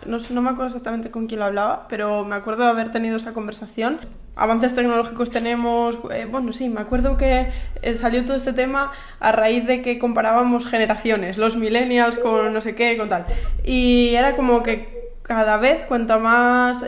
no me acuerdo exactamente con quién lo hablaba, pero me acuerdo de haber tenido esa conversación. Avances tecnológicos tenemos, bueno, sí, me acuerdo que salió todo este tema a raíz de que comparábamos generaciones, los millennials con no sé qué, con tal. Y era como que cada vez, cuanta más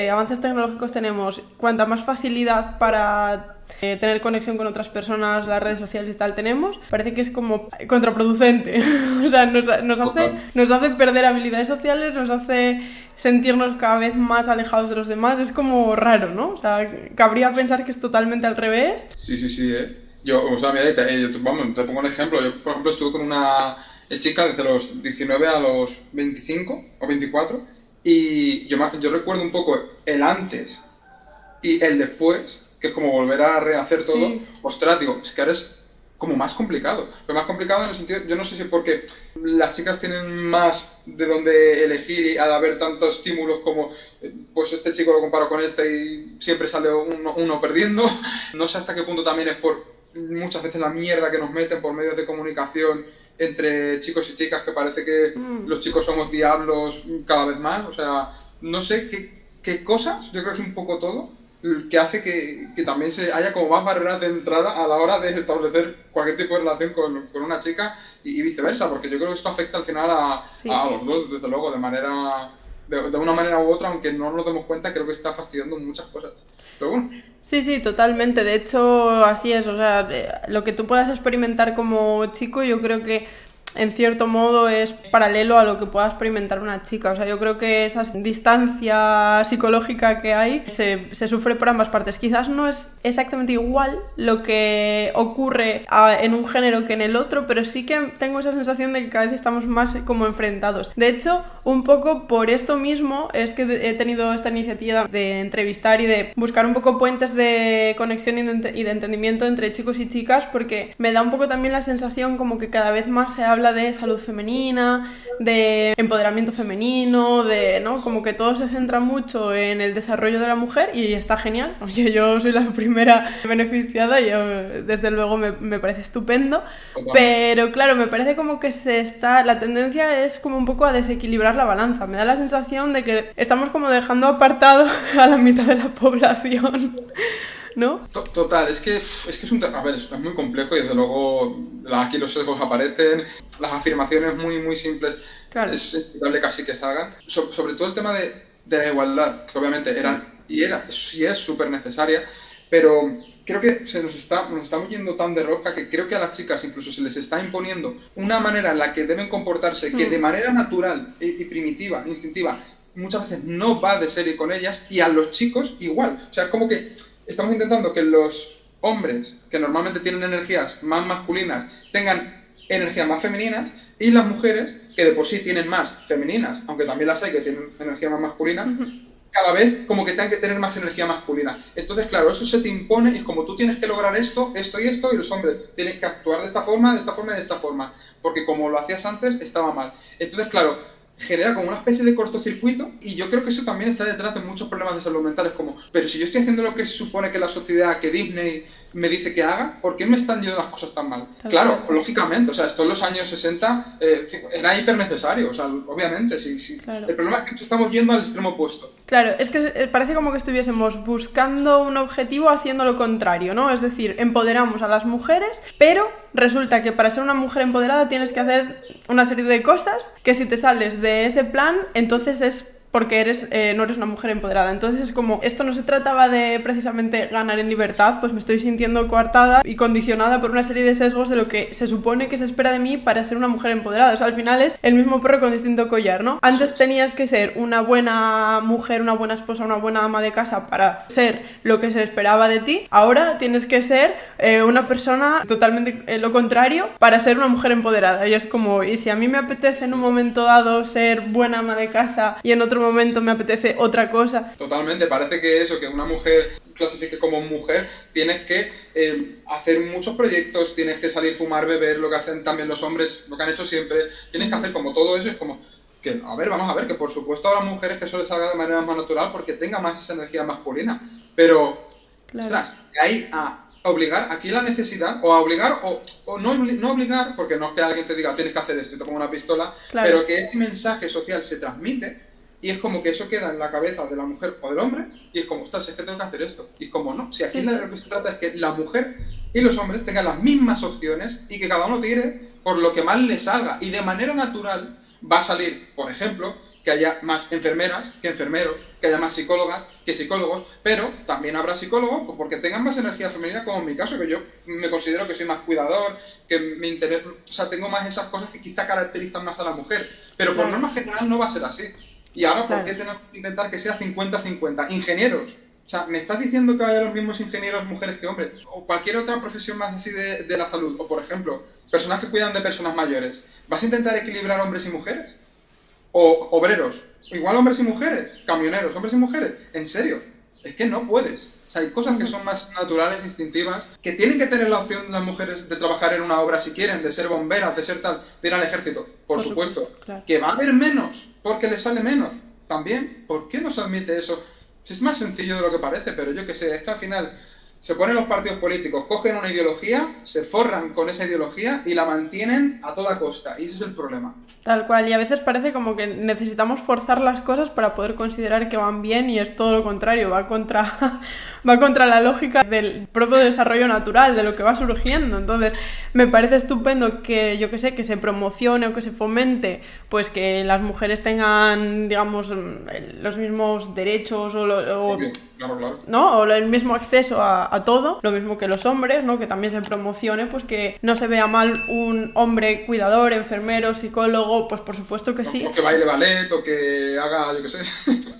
avances tecnológicos tenemos, cuanta más facilidad para tener conexión con otras personas, las redes sociales y tal tenemos, parece que es como contraproducente. O sea, Total. nos hace perder habilidades sociales, nos hace sentirnos cada vez más alejados de los demás. Es como raro, ¿no? O sea, cabría pensar que es totalmente al revés. Sí, sí, sí, Yo, o sea, mira, vamos, te pongo un ejemplo. Yo, por ejemplo, estuve con una chica desde los 19 a los 25 o 24 y yo recuerdo un poco el antes y el después, que es como volver a rehacer todo. Sí. Ostras, digo, es que ahora es como más complicado. Pero más complicado en el sentido, yo no sé si porque las chicas tienen más de donde elegir y al haber tantos estímulos como, pues este chico lo comparo con este y siempre sale uno perdiendo. No sé hasta qué punto también es por muchas veces la mierda que nos meten por medios de comunicación entre chicos y chicas, que parece que Mm. los chicos somos diablos cada vez más. O sea, no sé qué cosas, yo creo que es un poco todo, que hace que también se haya como más barreras de entrada a la hora de establecer cualquier tipo de relación con una chica y viceversa, porque yo creo que esto afecta al final Sí. a los dos, desde luego, de una manera u otra, aunque no nos demos cuenta, creo que está fastidiando muchas cosas. Pero bueno, Sí, sí, totalmente. De hecho, así es. O sea, lo que tú puedas experimentar como chico, yo creo que en cierto modo es paralelo a lo que pueda experimentar una chica. O sea, yo creo que esa distancia psicológica que hay se sufre por ambas partes. Quizás no es exactamente igual lo que ocurre en un género que en el otro, pero sí que tengo esa sensación de que cada vez estamos más como enfrentados. De hecho, un poco por esto mismo es que he tenido esta iniciativa de entrevistar y de buscar un poco puentes de conexión y de entendimiento entre chicos y chicas, porque me da un poco también la sensación como que cada vez más se habla de salud femenina, de empoderamiento femenino, de, ¿no? Como que todo se centra mucho en el desarrollo de la mujer y está genial. Oye, yo soy la primera beneficiada y yo, desde luego me parece estupendo, totalmente. pero claro, me parece como que la tendencia es como un poco a desequilibrar la balanza. Me da la sensación de que estamos como dejando apartado a la mitad de la población, ¿no? Total, es que es un tema, a ver, es muy complejo y desde luego aquí los sesgos aparecen, las afirmaciones muy, muy simples Claro. es inevitable casi que se hagan. Sobre todo el tema de la igualdad, que obviamente sí es súper necesaria, pero creo que nos estamos yendo tan de rosca que creo que a las chicas incluso se les está imponiendo una manera en la que deben comportarse que de Mm. manera natural y primitiva, instintiva, muchas veces no va de serie con ellas y a los chicos igual. O sea, es como que estamos intentando que los hombres, que normalmente tienen energías más masculinas, tengan energías más femeninas y las mujeres, que de por sí tienen más femeninas, aunque también las hay que tienen energía más masculina, cada vez como que tengan que tener más energía masculina. Entonces, claro, eso se te impone y es como tú tienes que lograr esto y esto, y los hombres tienes que actuar de esta forma, de esta forma y de esta forma, porque como lo hacías antes estaba mal. Entonces, claro, genera como una especie de cortocircuito y yo creo que eso también está detrás de muchos problemas de salud mental. Es como, pero si yo estoy haciendo lo que se supone que la sociedad, que Disney me dice que haga, ¿por qué me están yendo las cosas tan mal? Tal Claro, cual. lógicamente, o sea, esto en los años 60 era hiper necesario, o sea, obviamente, sí, sí. Claro. El problema es que nos estamos yendo al extremo opuesto. Claro, es que parece como que estuviésemos buscando un objetivo haciendo lo contrario, ¿no? Es decir, empoderamos a las mujeres, pero resulta que para ser una mujer empoderada tienes que hacer una serie de cosas que si te sales de ese plan, entonces es porque no eres una mujer empoderada. Entonces es como, esto no se trataba de precisamente ganar en libertad, pues me estoy sintiendo coartada y condicionada por una serie de sesgos de lo que se supone que se espera de mí para ser una mujer empoderada. O sea, al final es el mismo perro con distinto collar, ¿no? Eso Antes es. tenías que ser una buena mujer, una buena esposa, una buena ama de casa para ser lo que se esperaba de ti. Ahora tienes que ser una persona totalmente lo contrario para ser una mujer empoderada. Y es como, y si a mí me apetece en un momento dado ser buena ama de casa y en otro momento me apetece otra cosa. Totalmente, parece que eso, que una mujer clasifique como mujer, tienes que hacer muchos proyectos, tienes que salir, fumar, beber, lo que hacen también los hombres, lo que han hecho siempre, tienes que hacer como todo eso, es como que, a ver, vamos a ver, que por supuesto habrá mujeres que eso les salga de manera más natural porque tenga más esa energía masculina, pero, Claro. ostras, hay a obligar, aquí la necesidad, o a obligar, o no, no obligar, porque no es que alguien te diga tienes que hacer esto y te ponga una pistola, Claro. pero que este mensaje social se transmite y es como que eso queda en la cabeza de la mujer o del hombre, y es como, ostras, es que tengo que hacer esto. Y es como, no, si aquí Sí, de sí. lo que se trata es que la mujer y los hombres tengan las mismas opciones y que cada uno tire por lo que más les salga. Y de manera natural va a salir, por ejemplo, que haya más enfermeras que enfermeros, que haya más psicólogas que psicólogos, pero también habrá psicólogos pues, porque tengan más energía femenina, como en mi caso, que yo me considero que soy más cuidador, que me interesa, o sea, tengo más esas cosas que quizá caracterizan más a la mujer, pero por Claro, norma general no va a ser así. Y ahora, ¿por qué claro. tenemos que intentar que sea 50-50? Ingenieros. O sea, ¿me estás diciendo que haya los mismos ingenieros mujeres que hombres? O cualquier otra profesión más así de la salud. O, por ejemplo, personas que cuidan de personas mayores. ¿Vas a intentar equilibrar hombres y mujeres? O obreros, igual hombres y mujeres, camioneros, hombres y mujeres, en serio, es que no puedes. O sea, hay cosas que son más naturales, instintivas, que tienen que tener la opción las mujeres de trabajar en una obra si quieren, de ser bomberas, de ser tal, de ir al ejército, por supuesto. Claro. Que va a haber menos, porque les sale menos. También, ¿por qué no se admite eso? Si es más sencillo de lo que parece, pero yo que sé, es que al final se ponen los partidos políticos, cogen una ideología, se forran con esa ideología y la mantienen a toda costa. Y ese es el problema. Tal cual, y a veces parece como que necesitamos forzar las cosas para poder considerar que van bien y es todo lo contrario, va contra, va contra la lógica del propio desarrollo natural, de lo que va surgiendo. Entonces, me parece estupendo que, yo que sé, que se promocione o que se fomente, pues que las mujeres tengan, digamos, los mismos derechos Claro, claro. ¿no? O el mismo acceso a todo, lo mismo que los hombres, ¿no? Que también se promocione, pues que no se vea mal un hombre cuidador, enfermero, psicólogo, pues por supuesto que sí. O que baile ballet, o que haga, yo qué sé.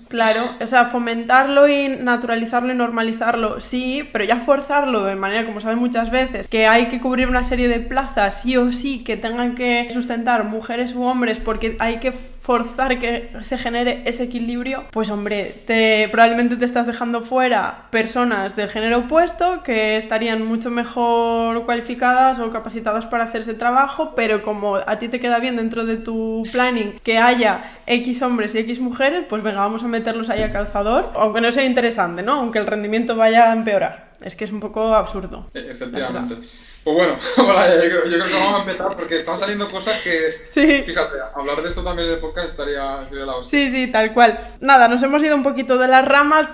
Claro, o sea, fomentarlo y naturalizarlo y normalizarlo, sí, pero ya forzarlo de manera, como saben muchas veces, que hay que cubrir una serie de plazas, sí o sí, que tengan que sustentar mujeres u hombres porque hay que forzar que se genere ese equilibrio, pues hombre, probablemente te estás dejando fuera personas del género opuesto que estarían mucho mejor cualificadas o capacitadas para hacer ese trabajo, pero como a ti te queda bien dentro de tu planning que haya X hombres y X mujeres, pues venga, vamos a meterlos ahí a calzador, aunque no sea interesante, ¿no? Aunque el rendimiento vaya a empeorar. Es que es un poco absurdo. Efectivamente. Pues bueno, yo creo que vamos a empezar porque están saliendo cosas que, Sí. fíjate, hablar de esto también en el podcast sería la hostia. Sí, sí, tal cual. Nada, nos hemos ido un poquito de las ramas,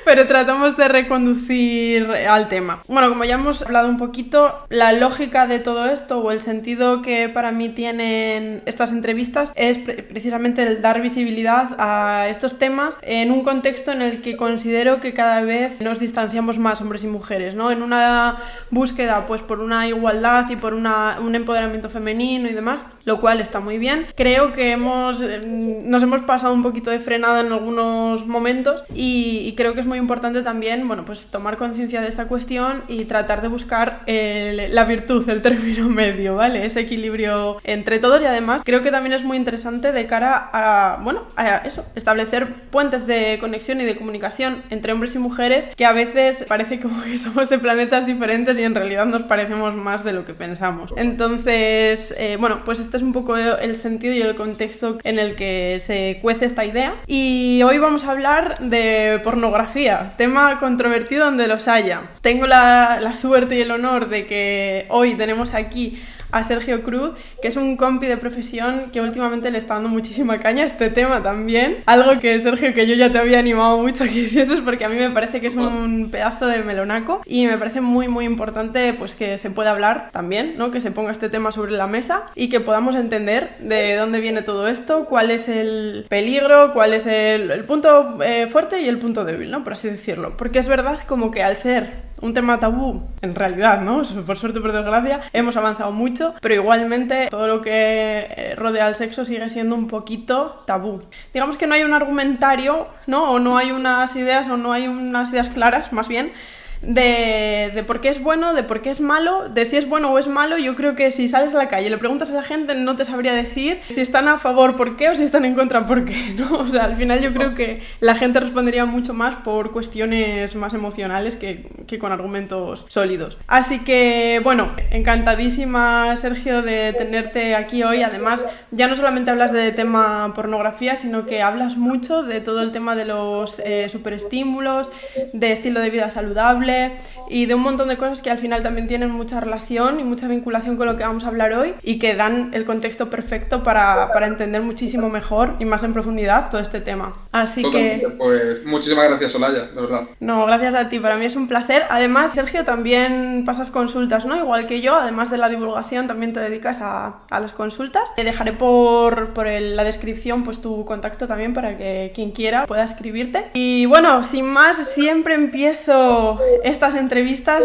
pero tratamos de reconducir al tema. Bueno, como ya hemos hablado un poquito, la lógica de todo esto o el sentido que para mí tienen estas entrevistas es precisamente el dar visibilidad a estos temas en un contexto en el que considero que cada vez nos distanciamos más hombres y mujeres, ¿no? En una búsqueda pues por una igualdad y por un empoderamiento femenino y demás, lo cual está muy bien. Creo que nos hemos pasado un poquito de frenada en algunos momentos y creo que es muy importante también, bueno, pues tomar conciencia de esta cuestión y tratar de buscar la virtud, el término medio, ¿vale? Ese equilibrio entre todos y además creo que también es muy interesante de cara a, bueno, a eso, establecer puentes de conexión y de comunicación entre hombres y mujeres que a veces parece como que somos de planetas diferentes y en realidad nos parecemos más de lo que pensamos. Entonces, bueno, pues este es un poco el sentido y el contexto en el que se cuece esta idea. Y hoy vamos a hablar de pornografía, tema controvertido donde los haya. Tengo la suerte y el honor de que hoy tenemos aquí a Sergio Cruz, que es un compi de profesión que últimamente le está dando muchísima caña a este tema también. Algo que, Sergio, que yo ya te había animado mucho a que hicieses porque a mí me parece que es un pedazo de melonaco y me parece muy, muy importante pues que se pueda hablar también, ¿no? Que se ponga este tema sobre la mesa y que podamos entender de dónde viene todo esto, cuál es el peligro, cuál es el punto fuerte y el punto débil, ¿no? Por así decirlo. Porque es verdad como que al ser un tema tabú, en realidad, ¿no? Por suerte, por desgracia, hemos avanzado mucho, pero igualmente todo lo que rodea al sexo sigue siendo un poquito tabú. Digamos que no hay un argumentario, ¿no? O no hay unas ideas, o no hay unas ideas claras, más bien, de por qué es bueno, de por qué es malo, de si es bueno o es malo. Yo creo que si sales a la calle y le preguntas a la gente no te sabría decir si están a favor por qué o si están en contra por qué, ¿no? O sea, al final yo creo que la gente respondería mucho más por cuestiones más emocionales que con argumentos sólidos. Así que, bueno, encantadísima, Sergio, de tenerte aquí hoy. Además, ya no solamente hablas de tema pornografía, sino que hablas mucho de todo el tema de los superestímulos, de estilo de vida saludable, saludable y de un montón de cosas que al final también tienen mucha relación y mucha vinculación con lo que vamos a hablar hoy y que dan el contexto perfecto para entender muchísimo mejor y más en profundidad todo este tema. Así Totalmente. que... Pues muchísimas gracias, Olaya, de verdad. No, gracias a ti, para mí es un placer. Además, Sergio, también pasas consultas, ¿no? Igual que yo, además de la divulgación, también te dedicas a las consultas. Te dejaré por la descripción pues tu contacto también para que quien quiera pueda escribirte. Y bueno, sin más, siempre empiezo estas entrevistas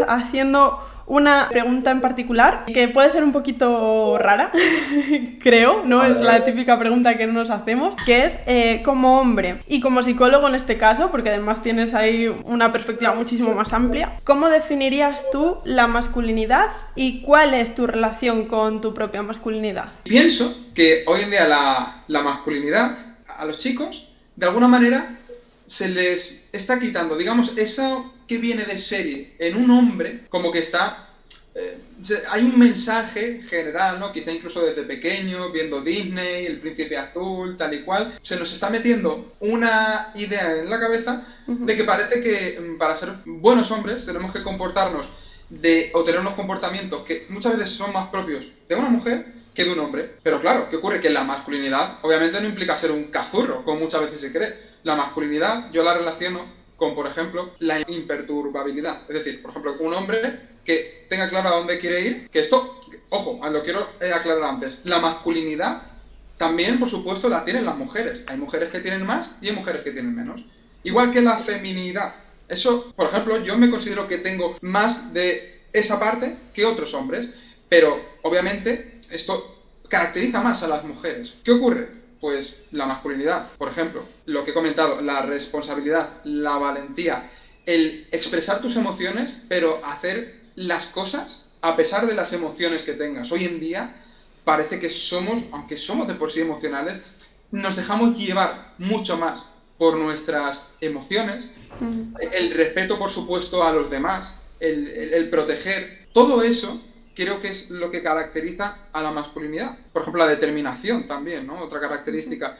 haciendo una pregunta en particular que puede ser un poquito rara, creo, ¿no? Es la típica pregunta que nos hacemos, que es como hombre y como psicólogo en este caso, porque además tienes ahí una perspectiva muchísimo más amplia, ¿cómo definirías tú la masculinidad y cuál es tu relación con tu propia masculinidad? Pienso que hoy en día la masculinidad a los chicos, de alguna manera, se les está quitando, digamos, eso que viene de serie en un hombre, como que está... hay un mensaje general, ¿no? Quizá incluso desde pequeño, viendo Disney, El Príncipe Azul, tal y cual, se nos está metiendo una idea en la cabeza de que parece que para ser buenos hombres tenemos que comportarnos o tener unos comportamientos que muchas veces son más propios de una mujer que de un hombre. Pero claro, ¿qué ocurre? Que la masculinidad obviamente no implica ser un cazurro, como muchas veces se cree. La masculinidad yo la relaciono con, por ejemplo, la imperturbabilidad. Es decir, por ejemplo, un hombre que tenga claro a dónde quiere ir, que esto, ojo, lo quiero aclarar antes, la masculinidad también, por supuesto, la tienen las mujeres. Hay mujeres que tienen más y hay mujeres que tienen menos. Igual que la feminidad. Eso, por ejemplo, yo me considero que tengo más de esa parte que otros hombres, pero obviamente esto caracteriza más a las mujeres. ¿Qué ocurre? Pues la masculinidad, por ejemplo, lo que he comentado, la responsabilidad, la valentía, el expresar tus emociones, pero hacer las cosas a pesar de las emociones que tengas. Hoy en día parece que somos, aunque somos de por sí emocionales, nos dejamos llevar mucho más por nuestras emociones, el respeto, por supuesto, a los demás, el proteger, todo eso creo que es lo que caracteriza a la masculinidad. Por ejemplo, la determinación también, ¿no? Otra característica.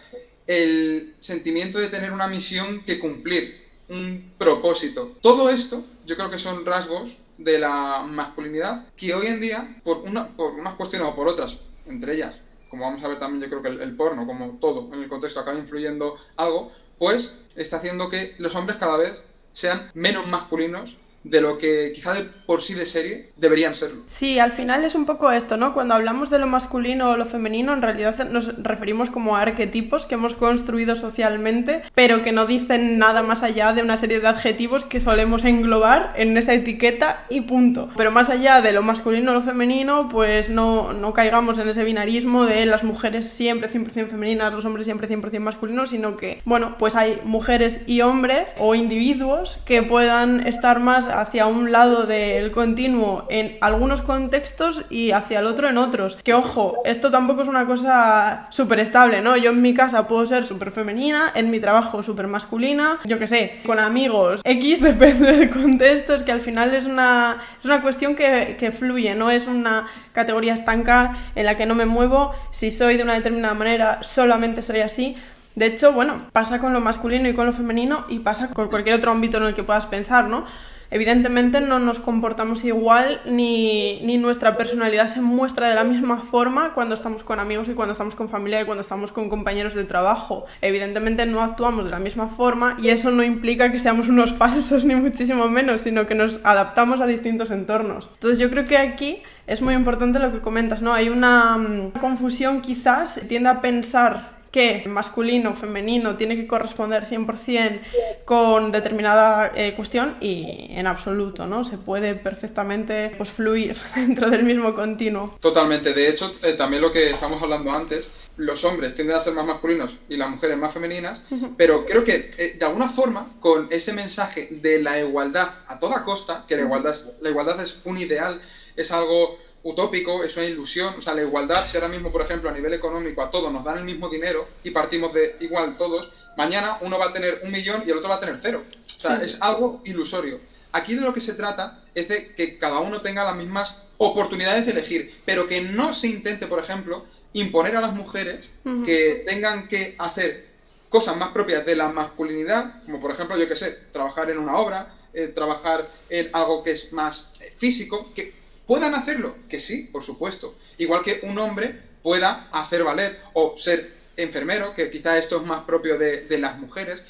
El sentimiento de tener una misión que cumplir, un propósito. Todo esto, yo creo que son rasgos de la masculinidad que hoy en día, por unas cuestiones o por otras, entre ellas, como vamos a ver también, yo creo que el porno, como todo en el contexto, acaba influyendo algo, pues está haciendo que los hombres cada vez sean menos masculinos de lo que quizá de por sí de serie deberían serlo. Sí, al final es un poco esto, ¿no? Cuando hablamos de lo masculino o lo femenino, en realidad nos referimos como a arquetipos que hemos construido socialmente, pero que no dicen nada más allá de una serie de adjetivos que solemos englobar en esa etiqueta y punto. Pero más allá de lo masculino o lo femenino, pues no caigamos en ese binarismo de las mujeres siempre 100% femeninas, los hombres siempre 100% masculinos, sino que, bueno, pues hay mujeres y hombres o individuos que puedan estar más hacia un lado del continuo en algunos contextos y hacia el otro en otros. Que ojo, esto tampoco es una cosa súper estable, ¿no? Yo en mi casa puedo ser súper femenina, en mi trabajo súper masculina, yo qué sé, con amigos X, depende del contexto, es que al final es una cuestión que fluye, no es una categoría estanca en la que no me muevo, si soy de una determinada manera solamente soy así. De hecho, bueno, pasa con lo masculino y con lo femenino y pasa con cualquier otro ámbito en el que puedas pensar, ¿no? Evidentemente no nos comportamos igual ni nuestra personalidad se muestra de la misma forma cuando estamos con amigos y cuando estamos con familia y cuando estamos con compañeros de trabajo. Evidentemente no actuamos de la misma forma y eso no implica que seamos unos falsos ni muchísimo menos, sino que nos adaptamos a distintos entornos. Entonces yo creo que aquí es muy importante lo que comentas, ¿no? Hay una confusión quizás, tiende a pensar que masculino, femenino tiene que corresponder 100% con determinada cuestión y en absoluto, ¿no? Se puede perfectamente pues, fluir dentro del mismo continuo. Totalmente. De hecho, también lo que estamos hablando antes, los hombres tienden a ser más masculinos y las mujeres más femeninas, pero creo que de alguna forma con ese mensaje de la igualdad a toda costa, que la igualdad es un ideal, es algo utópico, es una ilusión, o sea, la igualdad, si ahora mismo, por ejemplo, a nivel económico a todos nos dan el mismo dinero y partimos de igual todos, mañana uno va a tener 1 millón y el otro va a tener 0. O sea, es algo ilusorio. Aquí de lo que se trata es de que cada uno tenga las mismas oportunidades de elegir, pero que no se intente, por ejemplo, imponer a las mujeres que tengan que hacer cosas más propias de la masculinidad, como por ejemplo, yo qué sé, trabajar en una obra, trabajar en algo que es más físico, que puedan hacerlo, que sí, por supuesto. Igual que un hombre pueda hacer ballet o ser enfermero, que quizá esto es más propio de las mujeres,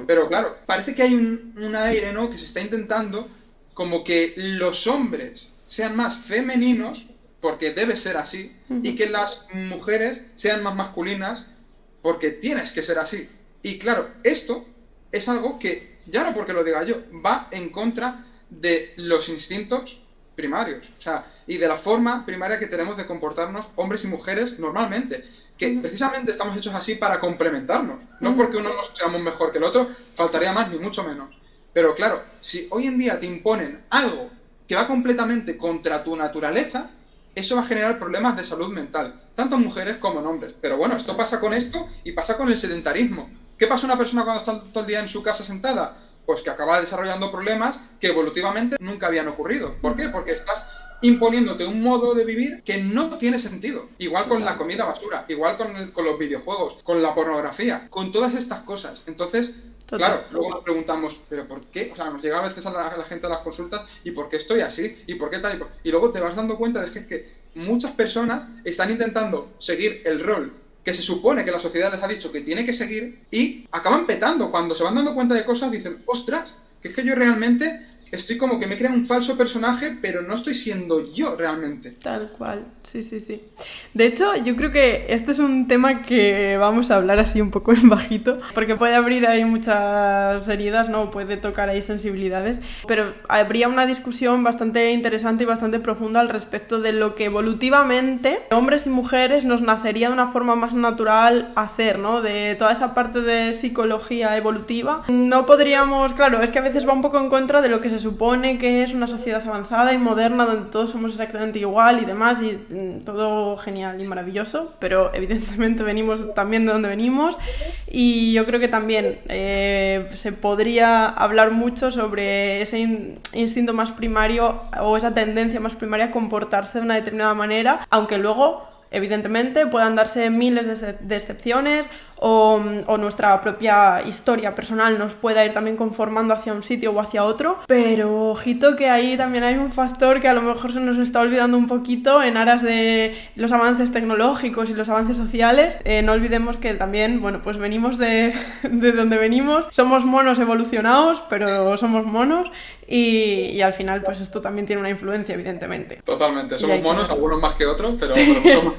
pero claro, parece que hay un aire, ¿no?, que se está intentando como que los hombres sean más femeninos, porque debe ser así, y que las mujeres sean más masculinas, porque tienes que ser así. Y claro, esto es algo que, ya no porque lo diga yo, va en contra de los instintos primarios, o sea, y de la forma primaria que tenemos de comportarnos hombres y mujeres normalmente, que precisamente estamos hechos así para complementarnos, no porque uno no seamos mejor que el otro, faltaría más, ni mucho menos. Pero claro, si hoy en día te imponen algo que va completamente contra tu naturaleza, eso va a generar problemas de salud mental, tanto en mujeres como en hombres. Pero bueno, esto pasa con esto y pasa con el sedentarismo. ¿Qué pasa a una persona cuando está todo el día en su casa sentada? Pues que acaba desarrollando problemas que evolutivamente nunca habían ocurrido. ¿Por qué? Porque estás imponiéndote un modo de vivir que no tiene sentido. Igual con la comida basura, igual con los videojuegos, con la pornografía, con todas estas cosas. Entonces, claro, luego nos preguntamos, ¿pero por qué? O sea, nos llega a veces a la gente a las consultas, ¿y por qué estoy así? ¿Y por qué tal? Y luego te vas dando cuenta de que es que muchas personas están intentando seguir el rol que se supone que la sociedad les ha dicho que tiene que seguir y acaban petando. Cuando se van dando cuenta de cosas dicen, ostras, que es que yo realmente estoy como que me crean un falso personaje, pero no estoy siendo yo realmente. Tal cual, sí, sí, sí. De hecho, yo creo que este es un tema que vamos a hablar así un poco en bajito, porque puede abrir ahí muchas heridas, ¿no? Puede tocar ahí sensibilidades, pero habría una discusión bastante interesante y bastante profunda al respecto de lo que evolutivamente hombres y mujeres nos nacería de una forma más natural hacer, ¿no? De toda esa parte de psicología evolutiva. No podríamos, claro, es que a veces va un poco en contra de lo que se supone que es una sociedad avanzada y moderna donde todos somos exactamente igual y demás y todo genial y maravilloso, pero evidentemente venimos también de donde venimos y yo creo que también se podría hablar mucho sobre ese instinto más primario o esa tendencia más primaria a comportarse de una determinada manera, aunque luego evidentemente puedan darse miles de excepciones o nuestra propia historia personal nos pueda ir también conformando hacia un sitio o hacia otro, pero ojito que ahí también hay un factor que a lo mejor se nos está olvidando un poquito en aras de los avances tecnológicos y los avances sociales. No olvidemos que también, bueno, pues venimos de donde venimos, somos monos evolucionados, pero somos monos y al final pues esto también tiene una influencia, evidentemente. Totalmente, somos monos, algunos más que otros, pero somos...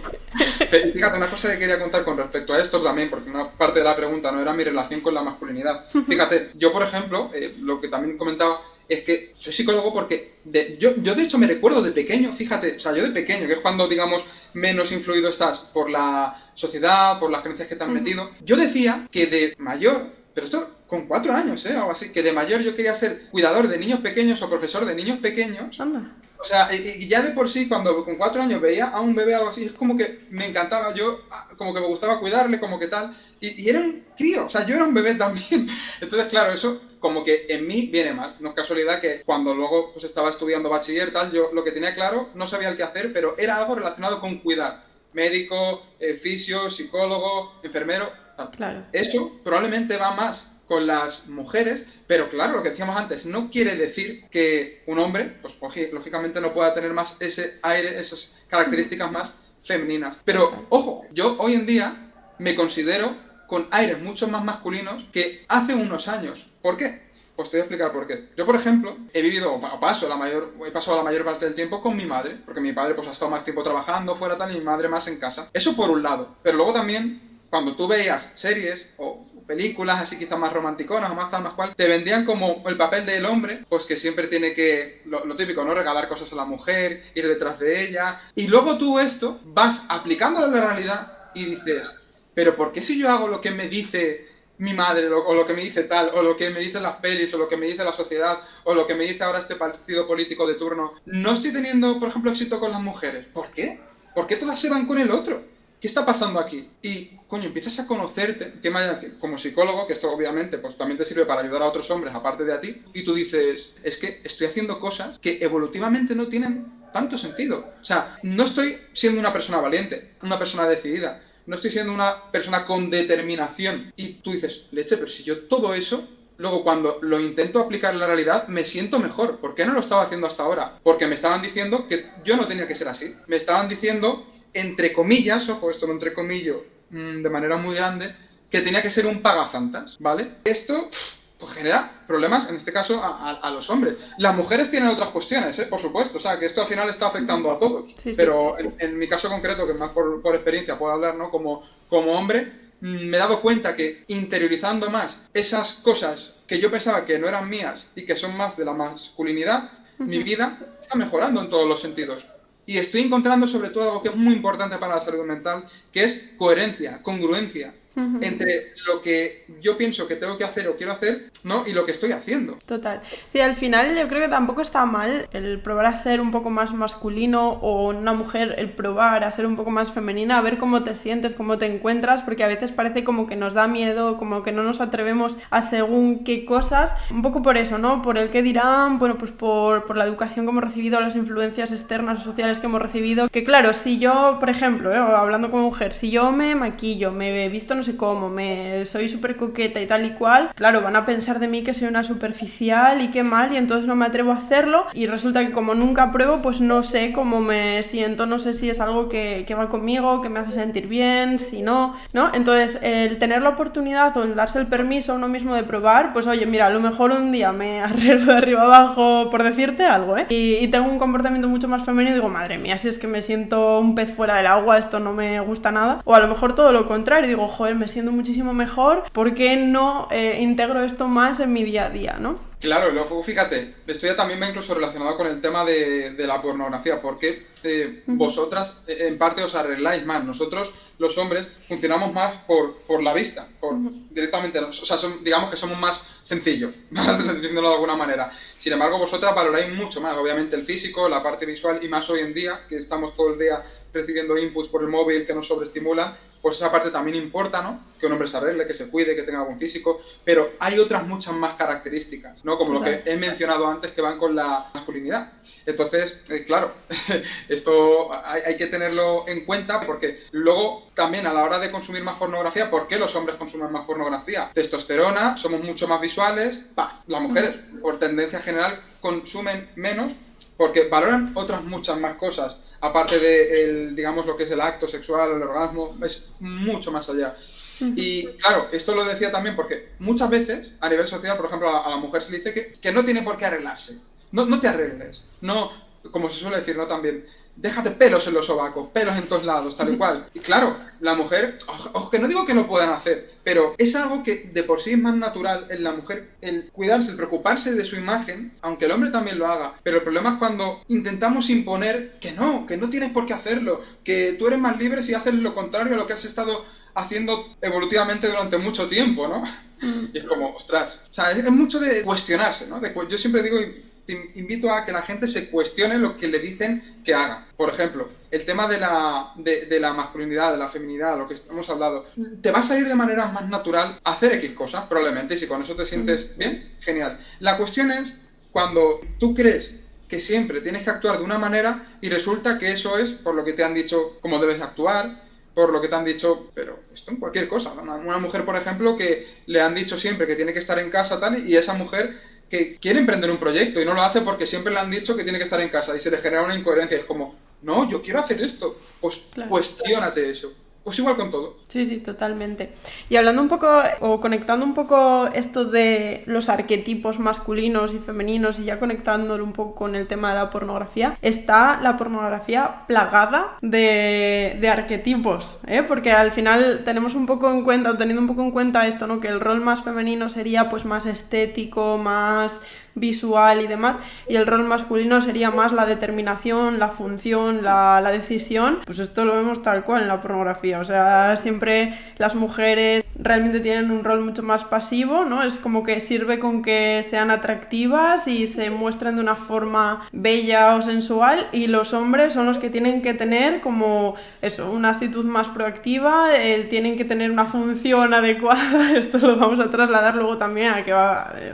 Fíjate, una cosa que quería contar con respecto a esto también, porque una parte de la pregunta no era mi relación con la masculinidad. Fíjate, yo por ejemplo, lo que también comentaba es que soy psicólogo porque yo de hecho me recuerdo de pequeño, fíjate, o sea, yo de pequeño, que es cuando, digamos, menos influido estás por la sociedad, por las creencias que te han metido, yo decía que de mayor, pero esto con 4 años, algo así, que de mayor yo quería ser cuidador de niños pequeños o profesor de niños pequeños. Anda. O sea, y ya de por sí, cuando con 4 años veía a un bebé o algo así, es como que me encantaba, yo como que me gustaba cuidarle, como que tal, y era un crío, o sea, yo era un bebé también. Entonces, claro, eso como que en mí viene más. No es casualidad que cuando luego pues estaba estudiando bachiller, tal, yo lo que tenía claro, no sabía el qué hacer, pero era algo relacionado con cuidar. Médico, fisio, psicólogo, enfermero, tal. Claro. Eso probablemente va más con las mujeres, pero claro, lo que decíamos antes, no quiere decir que un hombre, pues lógicamente no pueda tener más ese aire, esas características más femeninas. Pero, ojo, yo hoy en día me considero con aires mucho más masculinos que hace unos años. ¿Por qué? Pues te voy a explicar por qué. Yo, por ejemplo, he pasado la mayor parte del tiempo con mi madre, porque mi padre pues ha estado más tiempo trabajando fuera tal y mi madre más en casa. Eso por un lado. Pero luego también, cuando tú veías series o películas así quizás más romanticonas o más tal, más cual, te vendían como el papel del hombre, pues que siempre tiene que, lo típico, ¿no? Regalar cosas a la mujer, ir detrás de ella. Y luego tú esto vas aplicándolo a la realidad y dices, pero ¿por qué si yo hago lo que me dice mi madre, o lo que me dice tal, o lo que me dicen las pelis, o lo que me dice la sociedad, o lo que me dice ahora este partido político de turno, no estoy teniendo, por ejemplo, éxito con las mujeres? ¿Por qué? ¿Por qué todas se van con el otro? ¿Qué está pasando aquí? Y, coño, empiezas a conocerte, como psicólogo, que esto obviamente pues también te sirve para ayudar a otros hombres aparte de a ti, y tú dices, es que estoy haciendo cosas que evolutivamente no tienen tanto sentido. O sea, no estoy siendo una persona valiente, una persona decidida, no estoy siendo una persona con determinación. Y tú dices, leche, pero si yo todo eso luego cuando lo intento aplicar en la realidad me siento mejor. ¿Por qué no lo estaba haciendo hasta ahora? Porque me estaban diciendo que yo no tenía que ser así. Me estaban diciendo, entre comillas, ojo, esto lo entrecomillo de manera muy grande, que tenía que ser un pagafantas, ¿vale? Esto pues genera problemas, en este caso, a los hombres. Las mujeres tienen otras cuestiones, por supuesto, o sea, que esto al final está afectando a todos. Sí, sí. Pero en mi caso concreto, que más por experiencia puedo hablar, ¿no? Como hombre, me he dado cuenta que interiorizando más esas cosas que yo pensaba que no eran mías y que son más de la masculinidad, mi vida está mejorando en todos los sentidos. Y estoy encontrando sobre todo algo que es muy importante para la salud mental, que es coherencia, congruencia entre lo que yo pienso que tengo que hacer o quiero hacer, ¿no? Y lo que estoy haciendo. Total. Sí, al final yo creo que tampoco está mal el probar a ser un poco más masculino, o una mujer el probar a ser un poco más femenina, a ver cómo te sientes, cómo te encuentras, porque a veces parece como que nos da miedo, como que no nos atrevemos a según qué cosas, un poco por eso, ¿no? Por el que dirán, bueno, pues por la educación que hemos recibido, las influencias externas o sociales que hemos recibido, que claro, si yo, por ejemplo, hablando como mujer, si yo me maquillo, me he visto no sé cómo, soy súper coqueta y tal y cual, claro, van a pensar de mí que soy una superficial y qué mal, y entonces no me atrevo a hacerlo, y resulta que como nunca pruebo, pues no sé cómo me siento, no sé si es algo que va conmigo, que me hace sentir bien, si no, ¿no? Entonces, el tener la oportunidad o el darse el permiso a uno mismo de probar, pues oye, mira, a lo mejor un día me arreglo de arriba abajo, por decirte algo, y tengo un comportamiento mucho más femenino y digo, madre mía, si es que me siento un pez fuera del agua, esto no me gusta nada, o a lo mejor todo lo contrario, digo, joder, me siento muchísimo mejor, ¿por qué no integro esto más en mi día a día, ¿no? Claro, luego fíjate, esto ya también va incluso relacionado con el tema de la pornografía, porque vosotras en parte os arregláis más. Nosotros, los hombres, funcionamos más por la vista, directamente, o sea, digamos que somos más sencillos, diciéndolo de alguna manera. Sin embargo, vosotras valoráis mucho más, obviamente, el físico, la parte visual, y más hoy en día, que estamos todo el día recibiendo inputs por el móvil que nos sobreestimulan, pues esa parte también importa, ¿no? Que un hombre se arregle, que se cuide, que tenga buen físico, pero hay otras muchas más características, ¿no? Como lo que he mencionado antes, que van con la masculinidad. Entonces, claro, esto hay que tenerlo en cuenta, porque luego también a la hora de consumir más pornografía, ¿por qué los hombres consumen más pornografía? Testosterona, somos mucho más visuales, las mujeres, por tendencia general, consumen menos, porque valoran otras muchas más cosas, aparte de, digamos, lo que es el acto sexual, el orgasmo, es mucho más allá. Y claro, esto lo decía también porque muchas veces, a nivel social, por ejemplo, a la mujer se le dice que no tiene por qué arreglarse. No te arregles. No, como se suele decir, ¿no? También, déjate pelos en los sobacos, pelos en todos lados, tal y cual. Y claro, la mujer, ojo, que no digo que no puedan hacer, pero es algo que de por sí es más natural en la mujer, el cuidarse, el preocuparse de su imagen, aunque el hombre también lo haga. Pero el problema es cuando intentamos imponer que no tienes por qué hacerlo, que tú eres más libre si haces lo contrario a lo que has estado haciendo evolutivamente durante mucho tiempo, ¿no? Y es como, ostras, o sea, es mucho de cuestionarse, ¿no? Yo siempre digo, te invito a que la gente se cuestione lo que le dicen que haga. Por ejemplo, el tema de la masculinidad, de la feminidad, lo que hemos hablado, te va a salir de manera más natural hacer X cosas, probablemente, y si con eso te sientes bien, genial. La cuestión es cuando tú crees que siempre tienes que actuar de una manera y resulta que eso es por lo que te han dicho cómo debes actuar, por lo que te han dicho, pero esto en cualquier cosa. Una mujer, por ejemplo, que le han dicho siempre que tiene que estar en casa, tal, y esa mujer que quiere emprender un proyecto y no lo hace porque siempre le han dicho que tiene que estar en casa y se le genera una incoherencia. Es como, no, yo quiero hacer esto. Pues claro, cuestiónate eso. Pues igual con todo. Sí, sí, totalmente. Y hablando un poco, o conectando un poco esto de los arquetipos masculinos y femeninos, y ya conectándolo un poco con el tema de la pornografía, está la pornografía plagada de arquetipos, porque al final tenemos un poco en cuenta, teniendo un poco en cuenta esto, ¿no? Que el rol más femenino sería pues más estético, más visual y demás, y el rol masculino sería más la determinación, la función, la decisión. Pues esto lo vemos tal cual en la pornografía, o sea, siempre las mujeres realmente tienen un rol mucho más pasivo, ¿no? Es como que sirve con que sean atractivas y se muestren de una forma bella o sensual, y los hombres son los que tienen que tener como eso, una actitud más proactiva, tienen que tener una función adecuada. Esto lo vamos a trasladar luego también a que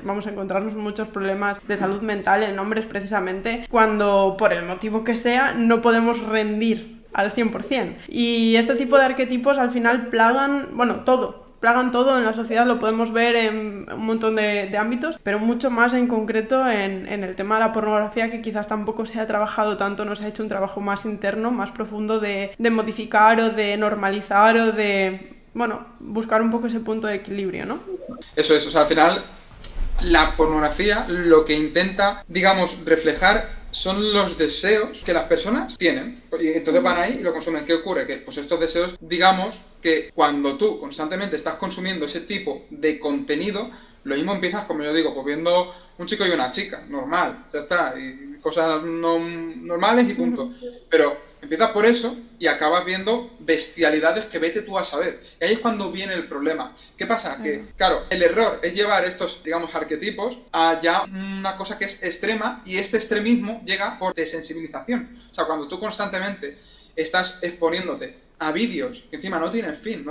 vamos a encontrarnos muchos problemas de salud mental en hombres, precisamente cuando, por el motivo que sea, no podemos rendir al 100%. Y este tipo de arquetipos al final plagan, bueno, todo plagan todo en la sociedad, lo podemos ver en un montón de ámbitos, pero mucho más en concreto en el tema de la pornografía, que quizás tampoco se ha trabajado tanto, no se ha hecho un trabajo más interno, más profundo de modificar o de normalizar o de, bueno, buscar un poco ese punto de equilibrio, ¿no? Eso es, o sea, al final la pornografía lo que intenta, digamos, reflejar son los deseos que las personas tienen. Y entonces van ahí y lo consumen. ¿Qué ocurre? Que pues estos deseos, digamos, que cuando tú constantemente estás consumiendo ese tipo de contenido, lo mismo empiezas, como yo digo, pues viendo un chico y una chica, normal, ya está, y cosas no normales y punto. Pero empiezas por eso y acabas viendo bestialidades que vete tú a saber. Y ahí es cuando viene el problema. ¿Qué pasa? Que, claro, el error es llevar estos, digamos, arquetipos a ya una cosa que es extrema, y este extremismo llega por desensibilización. O sea, cuando tú constantemente estás exponiéndote a vídeos que encima no tienen fin,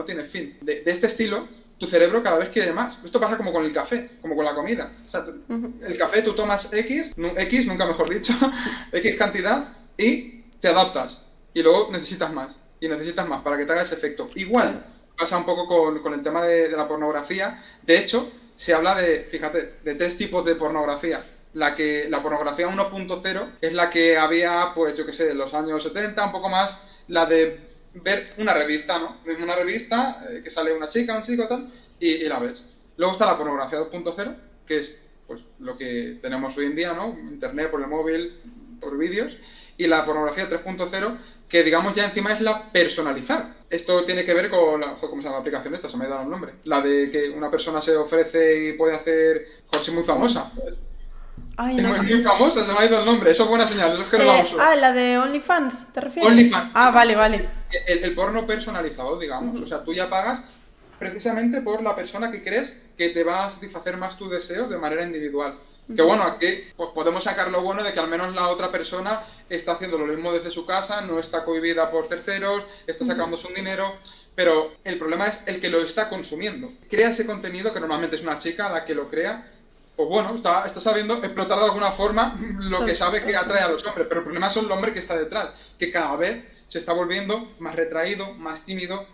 de este estilo, tu cerebro cada vez quiere más. Esto pasa como con el café, como con la comida. O sea, el café tú tomas X, nunca mejor dicho, X cantidad, y te adaptas. Y luego necesitas más, y necesitas más para que te haga ese efecto. Igual pasa un poco con el tema de la pornografía. De hecho, se habla de, fíjate, de 3 tipos de pornografía. La pornografía 1.0 es la que había, pues yo qué sé, en los años 70, un poco más, la de ver una revista, ¿no? Una revista que sale una chica, un chico, tal, y la ves. Luego está la pornografía 2.0, que es pues lo que tenemos hoy en día, ¿no? Internet, por el móvil, por vídeos. Y la pornografía 3.0, que digamos ya encima es la personalizar. Esto tiene que ver con ¿cómo se llama la aplicación esta? Se me ha dado el nombre. La de que una persona se ofrece y puede hacer... Joder, muy famosa. Ay, Es no. muy famosa, se me ha ido el nombre. Eso es buena señal, eso es que no la uso. La de OnlyFans, ¿te refieres? OnlyFans. Vale. El porno personalizado, digamos. O sea, tú ya pagas precisamente por la persona que crees que te va a satisfacer más tus deseos de manera individual. Que bueno, aquí pues podemos sacar lo bueno de que al menos la otra persona está haciendo lo mismo desde su casa, no está cohibida por terceros, está sacándose un dinero, pero el problema es el que lo está consumiendo. Crea ese contenido, que normalmente es una chica la que lo crea, pues bueno, está sabiendo explotar de alguna forma lo que sabe que atrae a los hombres, pero el problema es el hombre que está detrás, que cada vez se está volviendo más retraído, más tímido,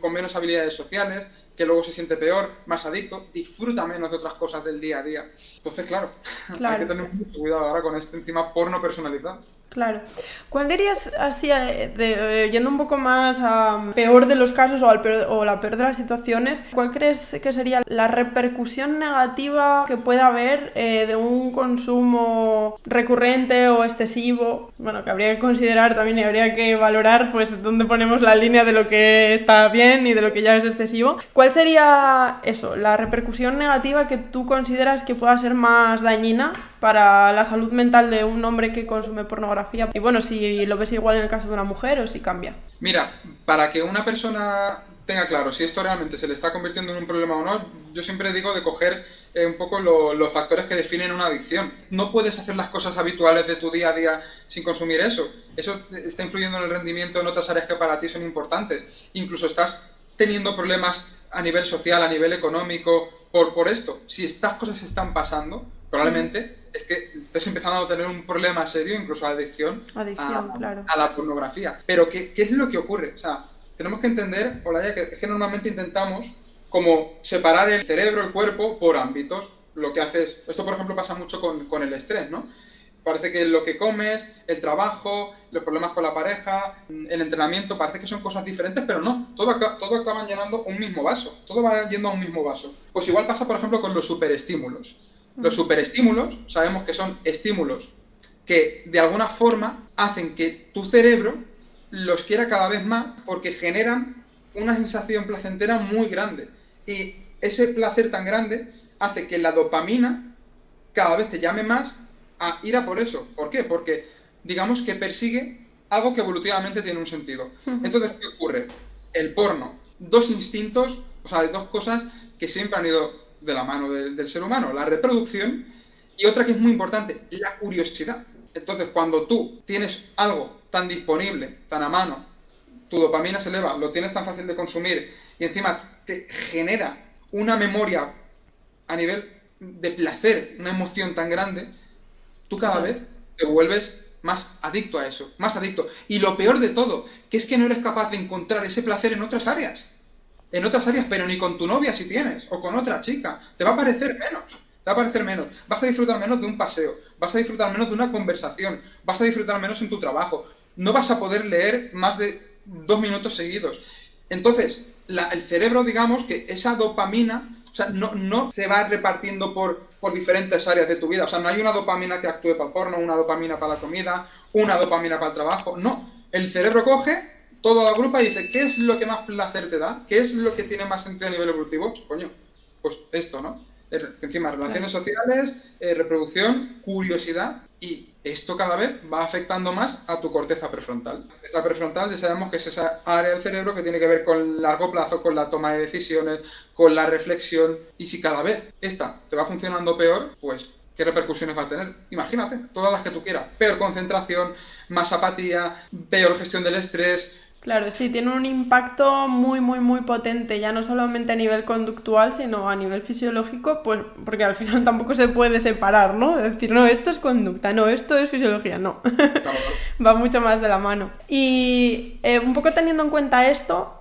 con menos habilidades sociales, que luego se siente peor, más adicto, disfruta menos de otras cosas del día a día. Entonces, claro. Hay que tener mucho cuidado ahora con este encima porno personalizado. Claro. ¿Cuál dirías, así, yendo un poco más a peor de los casos o la peor de las situaciones, cuál crees que sería la repercusión negativa que pueda haber de un consumo recurrente o excesivo? Bueno, que habría que considerar también y habría que valorar pues dónde ponemos la línea de lo que está bien y de lo que ya es excesivo. ¿Cuál sería eso, la repercusión negativa que tú consideras que pueda ser más dañina para la salud mental de un hombre que consume pornografía? Y bueno, si lo ves igual en el caso de una mujer o si cambia. Mira, para que una persona tenga claro si esto realmente se le está convirtiendo en un problema o no, yo siempre digo de coger un poco los factores que definen una adicción. No puedes hacer las cosas habituales de tu día a día sin consumir eso. Eso está influyendo en el rendimiento en otras áreas que para ti son importantes. Incluso estás teniendo problemas a nivel social, a nivel económico, por esto. Si estas cosas están pasando, probablemente es que estás empezando a tener un problema serio, incluso adicción claro, a la pornografía. Pero ¿qué es lo que ocurre? O sea, tenemos que entender, Olaya, que es que normalmente intentamos como separar el cerebro, el cuerpo, por ámbitos. Lo que haces, esto por ejemplo pasa mucho con el estrés, ¿no? Parece que lo que comes, el trabajo, los problemas con la pareja, el entrenamiento, parece que son cosas diferentes, pero no, todo acaba llenando un mismo vaso, todo va yendo a un mismo vaso. Pues igual pasa, por ejemplo, con los superestímulos. Los superestímulos, sabemos que son estímulos que de alguna forma hacen que tu cerebro los quiera cada vez más porque generan una sensación placentera muy grande. Y ese placer tan grande hace que la dopamina cada vez te llame más a ir a por eso. ¿Por qué? Porque digamos que persigue algo que evolutivamente tiene un sentido. Entonces, ¿qué ocurre? El porno, 2 instintos, o sea, 2 cosas que siempre han ido de la mano del ser humano, la reproducción, y otra que es muy importante, la curiosidad. Entonces, cuando tú tienes algo tan disponible, tan a mano, tu dopamina se eleva, lo tienes tan fácil de consumir, y encima te genera una memoria a nivel de placer, una emoción tan grande, tú cada vez te vuelves más adicto a eso, más adicto. Y lo peor de todo, que es que no eres capaz de encontrar ese placer en otras áreas. en otras áreas, pero ni con tu novia si tienes, o con otra chica. Te va a parecer menos. Te va a parecer menos. Vas a disfrutar menos de un paseo. Vas a disfrutar menos de una conversación. Vas a disfrutar menos en tu trabajo. No vas a poder leer más de 2 minutos seguidos. Entonces, el cerebro, digamos que esa dopamina, o sea, no se va repartiendo por diferentes áreas de tu vida. O sea, no hay una dopamina que actúe para el porno, una dopamina para la comida, una dopamina para el trabajo. No. El cerebro coge, todo lo agrupa y dice, ¿qué es lo que más placer te da? ¿Qué es lo que tiene más sentido a nivel evolutivo? Coño, pues esto, ¿no? Encima, relaciones sociales, reproducción, curiosidad, y esto cada vez va afectando más a tu corteza prefrontal. La prefrontal ya sabemos que es esa área del cerebro que tiene que ver con largo plazo, con la toma de decisiones, con la reflexión, y si cada vez esta te va funcionando peor, pues ¿qué repercusiones va a tener? Imagínate, todas las que tú quieras. Peor concentración, más apatía, peor gestión del estrés. Claro, sí, tiene un impacto muy, muy, muy potente, ya no solamente a nivel conductual, sino a nivel fisiológico, pues porque al final tampoco se puede separar, ¿no? Es decir, no, esto es conducta, no, esto es fisiología, no. Claro. Va mucho más de la mano. Y un poco teniendo en cuenta esto,